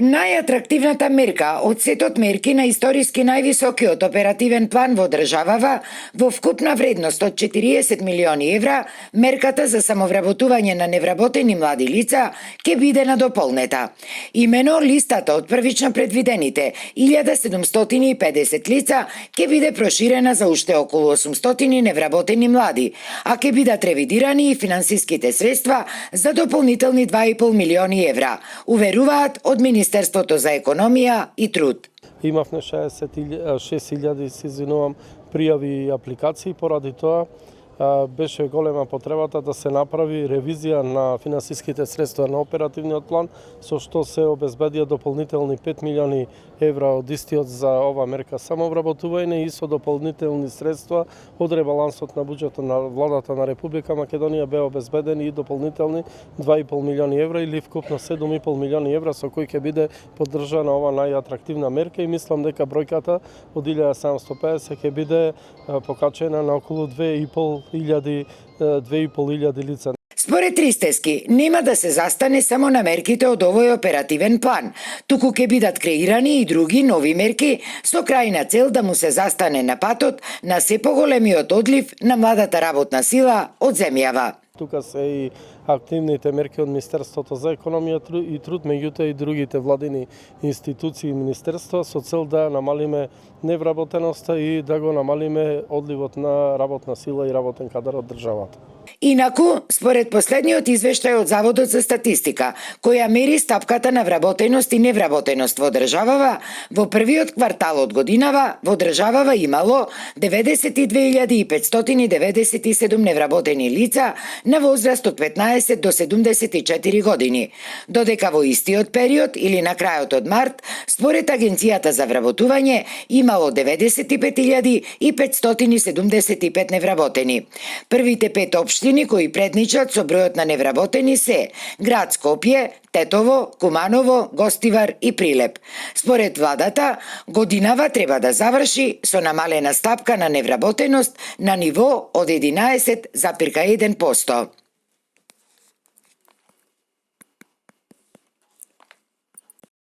Најатрактивната мерка од сетот мерки на историски највисокиот оперативен план во државава во вкупна вредност од 40 милиони евра, мерката за самовработување на невработени млади лица ќе биде надополнета. Имено листата од првично предвидените 1750 лица ќе биде проширена за уште околу 800 невработени млади, а ќе бидат ревидирани и финансиските средства за дополнителни 2,5 милиони евра, уверуваат од Министерството за економија и труд. Имавме 6.000 се извинувам, пријави и апликации, поради тоа беше голема потребата да се направи ревизија на финансиските средства на оперативниот план, со што се обезбедија дополнителни 5 милиони евра од истиот за ова мерка самовработување и со дополнителни средства од ребалансот на буџетот на владата на Република Македонија беа обезбедени и дополнителни 2,5 милиони евра или вкупно 7,5 милиони евра со кои ќе биде поддржана ова најатрактивна мерка и мислам дека бројката од 1750 ќе биде покачена на околу 2,5 лица. Според Ристевски, нема да се застане само на мерките од овој оперативен план, туку ќе бидат креирани и други нови мерки со крајна цел да му се застане на патот на се поголемиот одлив на младата работна сила од земјава. Тука се и активните мерки од Министерството за економија и труд, меѓутоа и другите владини институции и министерства со цел да намалиме невработеноста и да го намалиме одливот на работна сила и работен кадар од државата. Инаку, според последниот извештај од Заводот за статистика, која мери стапката на вработеност и невработеност во државава, во првиот квартал од годинава во државава имало 92.597 невработени лица на возраст од 15 до 74 години, додека во истиот период или на крајот од март, според Агенцијата за вработување, имало 95.575 невработени. Првите 5 општини кои предничат со бројот на невработени се град Скопје, Тетово, Куманово, Гостивар и Прилеп. Според владата, годинава треба да заврши со намалена стапка на невработеност на ниво од 11,1%.